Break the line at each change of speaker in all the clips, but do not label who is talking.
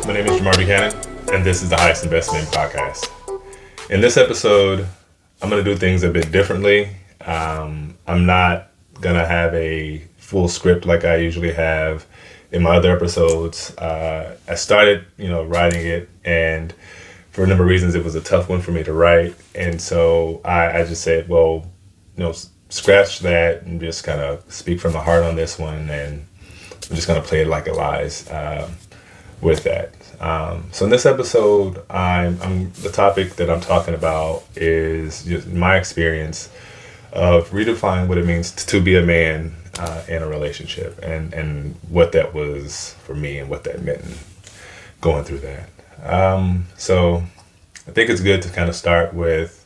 My name is Jamar Buchanan, and this is the Highest Investment Podcast. In this episode, I'm going to do things a bit differently. I'm not going to have a full script like I usually have in my other episodes. I started, writing it, and for a number of reasons, it was a tough one for me to write. And so I just said, scratch that and just kind of speak from the heart on this one, and I'm just going to play it like it lies with that. So in this episode, the topic that I'm talking about is just my experience of redefining what it means to be a man in a relationship, and what that was for me and what that meant going through that. So I think it's good to kind of start with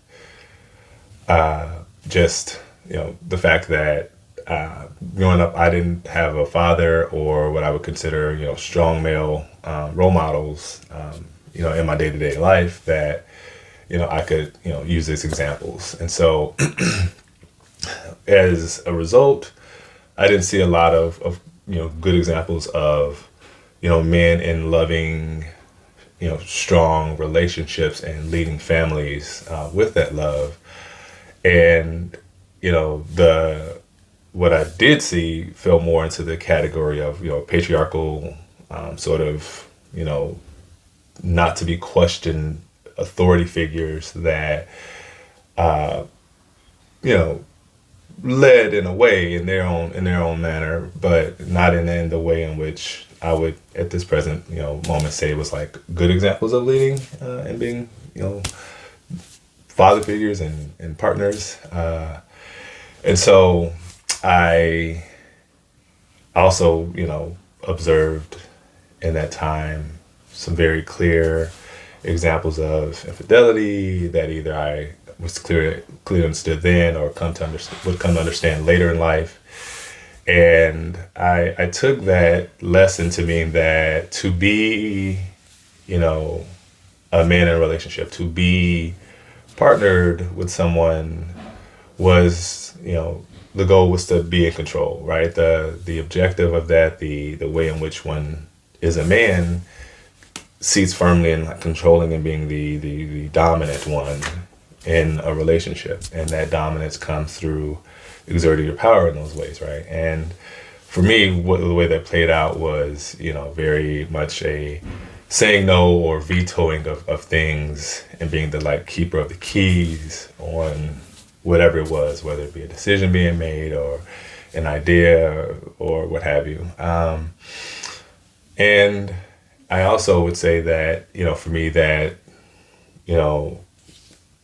just the fact that growing up, I didn't have a father or what I would consider, strong male role models, in my day-to-day life that, I could, use as examples. And so as a result, I didn't see a lot of good examples of, men in loving, strong relationships and leading families with that love. And, what I did see fell more into the category of, patriarchal, sort of, not to be questioned authority figures that, led in a way in their own manner, but not in the way in which I would at this present, moment say was like good examples of leading and being, father figures and partners. And so I also, observed in that time some very clear examples of infidelity that either I was clearly understood then or would come to understand later in life. And I took that lesson to mean that to be, a man in a relationship, to be partnered with someone was, the goal was to be in control, right? The objective of that, the way in which one is a man seats firmly in controlling and being the dominant one in a relationship. And that dominance comes through exerting your power in those ways, right? And for me, the way that played out was, very much a saying no or vetoing of things and being the keeper of the keys on whatever it was, whether it be a decision being made or an idea or what have you. And I also would say that, for me that,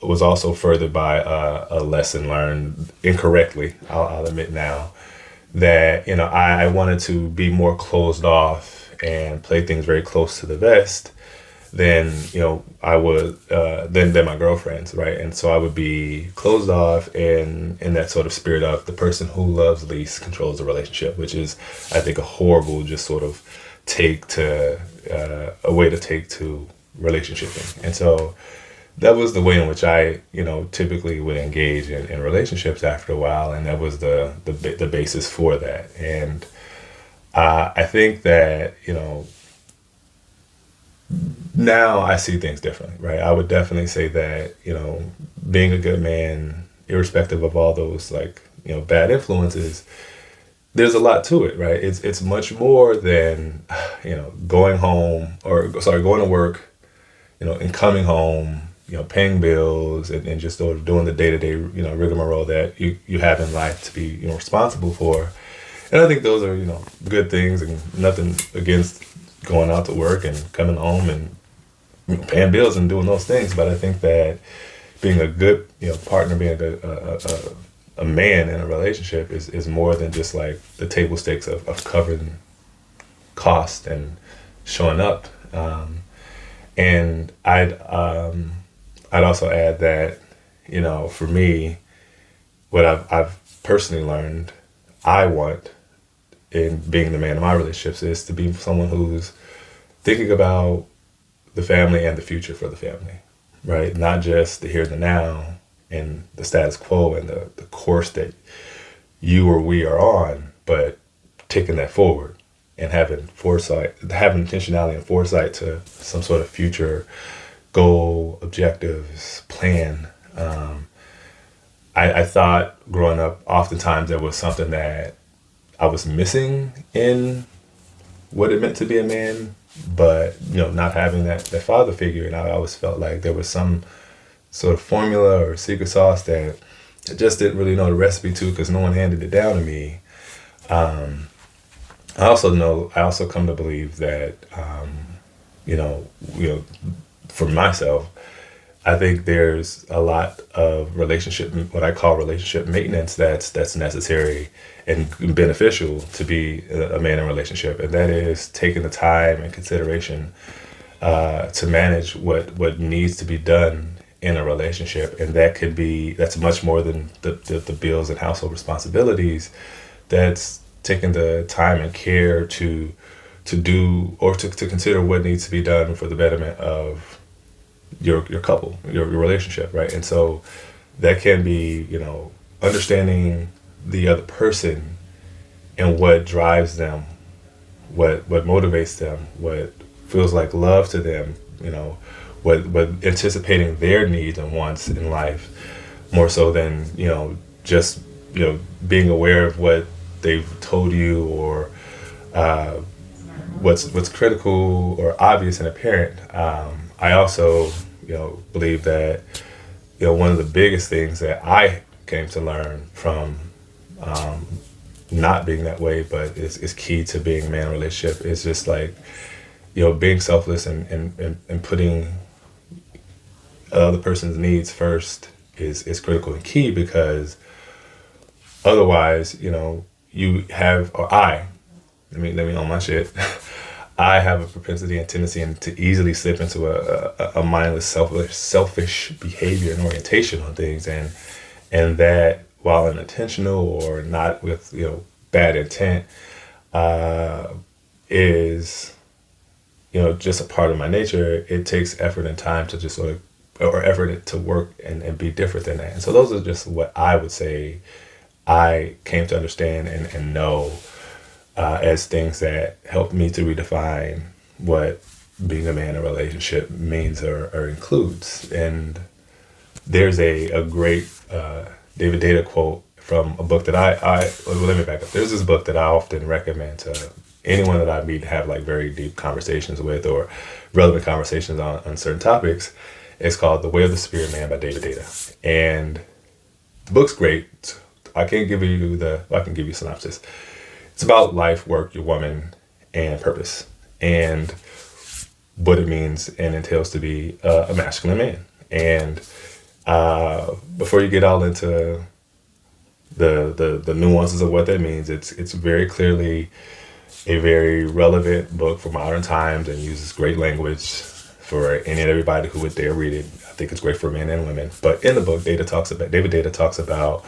was also furthered by a lesson learned incorrectly, I'll admit now, that, I wanted to be more closed off and play things very close to the vest than, I would, than my girlfriends, right? And so I would be closed off in that sort of spirit of the person who loves least controls the relationship, which is, I think, a horrible just sort of a way to take to relationshiping. And so that was the way in which I, typically would engage in relationships after a while. And that was the basis for that. And I think that, now I see things differently, right? I would definitely say that, being a good man, irrespective of all those bad influences, there's a lot to it, right? It's much more than, going to work, and coming home, paying bills and just sort of doing the day-to-day, rigmarole that you have in life to be, responsible for. And I think those are, good things, and nothing against going out to work and coming home and paying bills and doing those things. But I think that being a good, partner, being a man in a relationship is more than just the table stakes of covering cost and showing up. And I'd also add that, for me, what I've personally learned I want in being the man in my relationships is to be someone who's thinking about the family and the future for the family, right? Not just the here and the now and the status quo and the course that you or we are on, but taking that forward and having foresight, having intentionality and foresight to some sort of future goal, objectives, plan. I thought growing up, oftentimes there was something that I was missing in what it meant to be a man, but not having that father figure, and I always felt like there was some sort of formula or secret sauce that I just didn't really know the recipe to because no one handed it down to me. I also come to believe that, you know, you know, for myself, I think there's a lot of relationship, what I call relationship maintenance, that's necessary and beneficial to be a man in a relationship, and that is taking the time and consideration to manage what needs to be done in a relationship, and that's much more than the bills and household responsibilities. That's taking the time and care to do or to consider what needs to be done for the betterment of your couple, your relationship, right? And so that can be, understanding the other person and what drives them, what motivates them, what feels like love to them, what anticipating their needs and wants in life more so than, just, being aware of what they've told you or what's critical or obvious and apparent. I also, believe that, one of the biggest things that I came to learn from not being that way, but is key to being a man in a relationship is just like, being selfless and putting other person's needs first is critical and key because otherwise, you have, or let me own my shit. I have a propensity and tendency to easily slip into a mindless, selfish behavior and orientation on things, and that while unintentional or not with bad intent, is just a part of my nature. It takes effort and time to just sort of, or effort to work and be different than that. And so those are just what I would say I came to understand and know as things that helped me to redefine what being a man in a relationship means or includes. And there's a great David Data quote from a book that let me back up. There's this book that I often recommend to anyone that I meet to have like very deep conversations with or relevant conversations on certain topics. It's called The Way of the Spirit Man by David Data. And the book's great. I can give you synopsis. It's about life, work, your woman, and purpose, and what it means and entails to be a masculine man. And before you get all into the nuances of what that means, it's very clearly a very relevant book for modern times and uses great language for any and everybody who would dare read it. I think it's great for men and women. But in the book, David Data talks about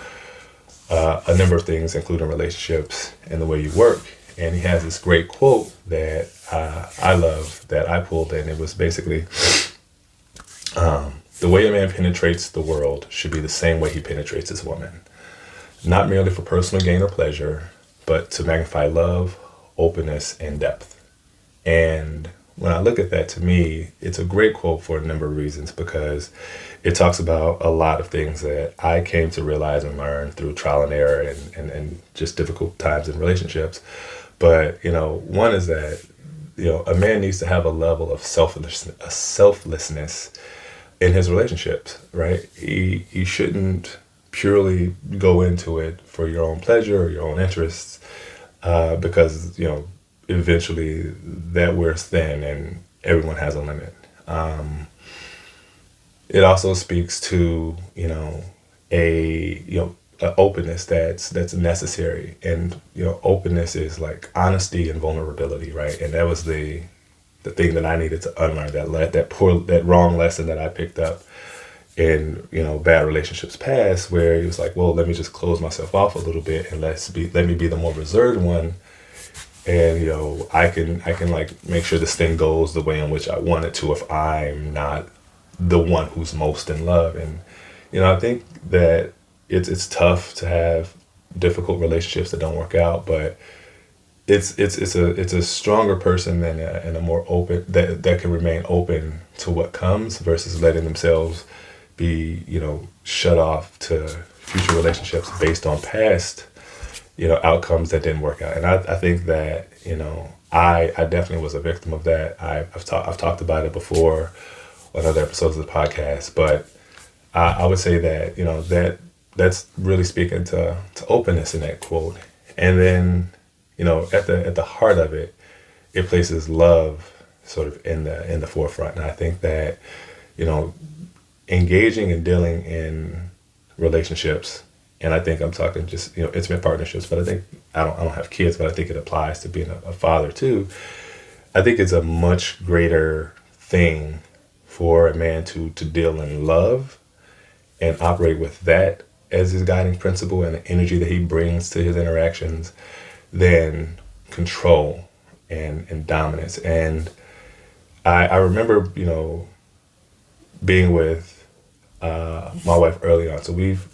a number of things, including relationships and the way you work. And he has this great quote that I love that I pulled in. It was basically, the way a man penetrates the world should be the same way he penetrates his woman. Not merely for personal gain or pleasure, but to magnify love, openness, and depth. And when I look at that, to me, it's a great quote for a number of reasons because it talks about a lot of things that I came to realize and learn through trial and error and just difficult times in relationships. But, one is that, a man needs to have a level of selflessness in his relationships, right? He shouldn't purely go into it for your own pleasure or your own interests because, eventually that wears thin and everyone has a limit. It also speaks to, a openness that's necessary. And, openness is like honesty and vulnerability, right? And that was the thing that I needed to unlearn, that wrong lesson that I picked up in, bad relationships past, where it was like, well, let me just close myself off a little bit and let me be the more reserved one. And, I can like make sure this thing goes the way in which I want it to if I'm not the one who's most in love. And, I think that it's tough to have difficult relationships that don't work out, but it's a stronger person and a more open that can remain open to what comes versus letting themselves be shut off to future relationships based on past outcomes that didn't work out. And I think that I definitely was a victim of that. I've talked about it before on other episodes of the podcast, but I would say that that's really speaking to openness in that quote. And then at the heart of it, it places love sort of in the forefront. And I think that engaging and dealing in relationships, and I think I'm talking just intimate partnerships, but I think I don't have kids, but I think it applies to being a father too. I think it's a much greater thing for a man to deal in love and operate with that as his guiding principle and the energy that he brings to his interactions than control and dominance. And I remember being with my wife early on. So we've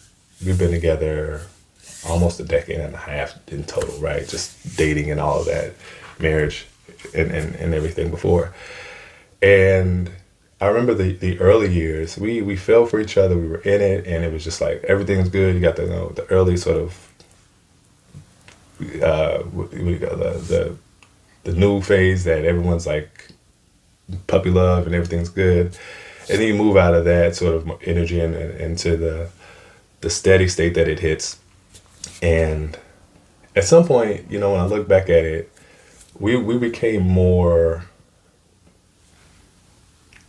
been together almost a decade and a half in total, right? Just dating and all of that, marriage and everything before. And I remember the early years, we fell for each other, we were in it, and it was just like everything's good. You got the early sort of what do you call the new phase that everyone's like puppy love and everything's good. And then you move out of that sort of energy and into the steady state that it hits. And at some point, when I look back at it, we became more,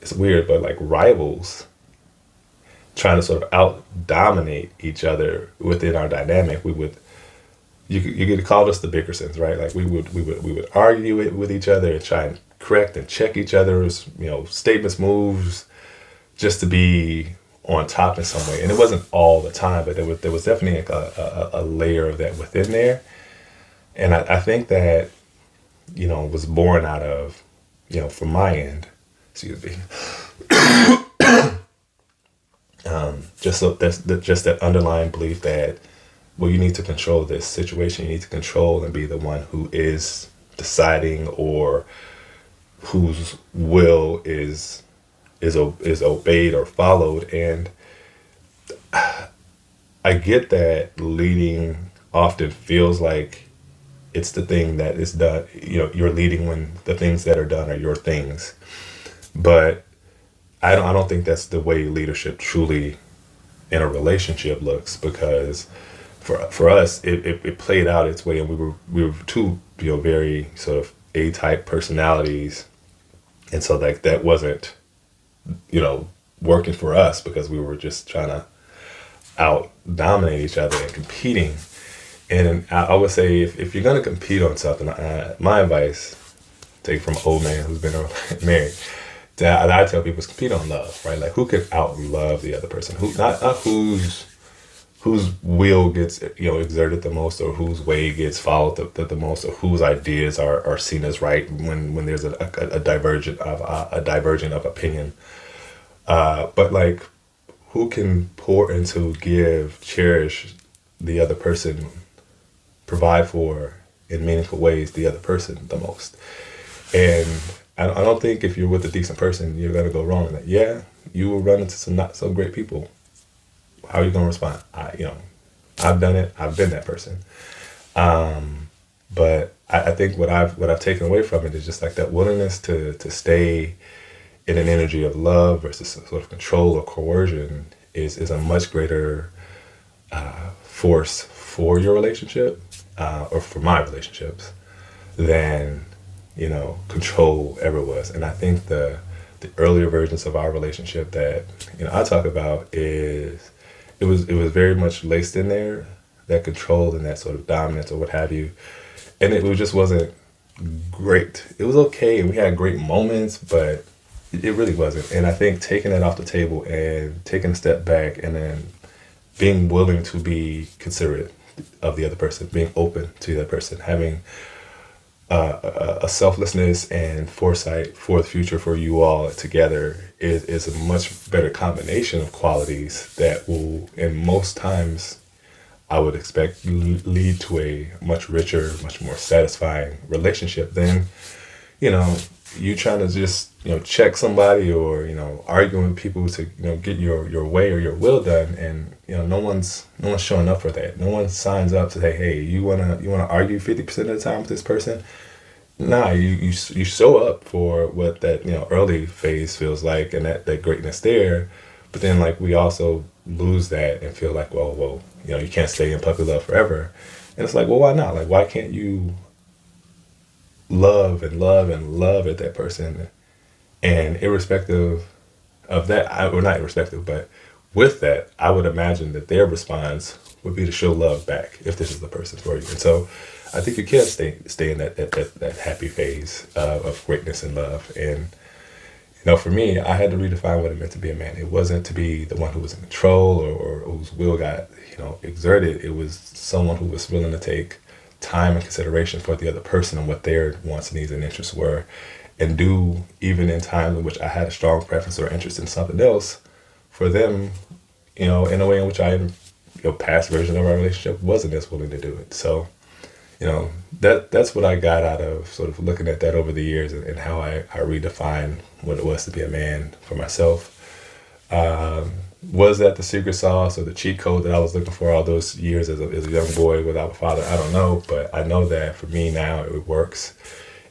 it's weird, but like rivals, trying to sort of out dominate each other within our dynamic. You could call us the Bickersons, right? Like we would argue it with each other and try and correct and check each other's statements, moves, just to be on top in some way. And it wasn't all the time, but there was definitely like a layer of that within there. And I think that was born out of from my end, excuse me, just that underlying belief that, well, you need to control this situation. You need to control and be the one who is deciding, or whose will is obeyed or followed. And I get that leading often feels like it's the thing that is done. You're leading when the things that are done are your things. But I don't think that's the way leadership truly in a relationship looks, because for us it played out its way, and we were two very sort of A-type personalities, and so like that wasn't working for us, because we were just trying to out dominate each other and competing. And I would say if you're going to compete on something, my advice, take from an old man who's been married, that I tell people is compete on love, right? Like who can out love the other person, who not whose will gets exerted the most, or whose way gets followed the most, or whose ideas are seen as right when there's a divergent of opinion. But like who can pour into, give, cherish the other person, provide for in meaningful ways the other person the most. And I don't think if you're with a decent person, you're going to go wrong in that. Yeah, you will run into some not so great people. How are you going to respond? I've done it. I've been that person. But I think what I've taken away from it is just like that willingness to stay in an energy of love versus sort of control or coercion is a much greater force for your relationship, or for my relationships, than control ever was. And I think the earlier versions of our relationship that I talk about is it was very much laced in there, that control and that sort of dominance or what have you, and it just wasn't great. It was okay, and we had great moments, but it really wasn't. And I think taking that off the table and taking a step back, and then being willing to be considerate of the other person, being open to the other person, having a selflessness and foresight for the future for you all together is a much better combination of qualities that will, in most times, I would expect lead to a much richer, much more satisfying relationship than, you know, you trying to just, check somebody or, arguing with people to, get your way or your will done. And, no one's showing up for that. No one signs up to say, hey, you wanna argue 50% of the time with this person? Nah, you show up for what that, early phase feels like, and that greatness there. But then, like, we also lose that and feel like, well, you can't stay in puppy love forever. And it's like, well, why not? Like, why can't you love and love and love at that person? And irrespective of that, or not irrespective, but with that, I would imagine that their response would be to show love back if this is the person for you. And so I think you can stay in that happy phase of greatness and love. And for me, I had to redefine what it meant to be a man. It wasn't to be the one who was in control or whose will got exerted. It was someone who was willing to take time and consideration for the other person and what their wants, needs, and interests were, and do, even in times in which I had a strong preference or interest in something else, for them, in a way in which I, past version of our relationship wasn't as willing to do it. So, that's what I got out of sort of looking at that over the years, and how I redefined what it was to be a man for myself. Was that the secret sauce or the cheat code that I was looking for all those years as a young boy without a father? I don't know, but I know that for me now it works.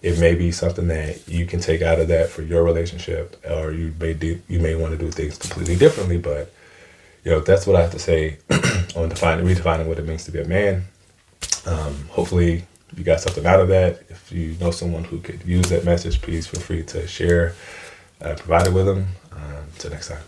It may be something that you can take out of that for your relationship, or you may want to do things completely differently. But that's what I have to say on redefining what it means to be a man. Hopefully you got something out of that. If you know someone who could use that message, please feel free to share, provide it with them. Until next time.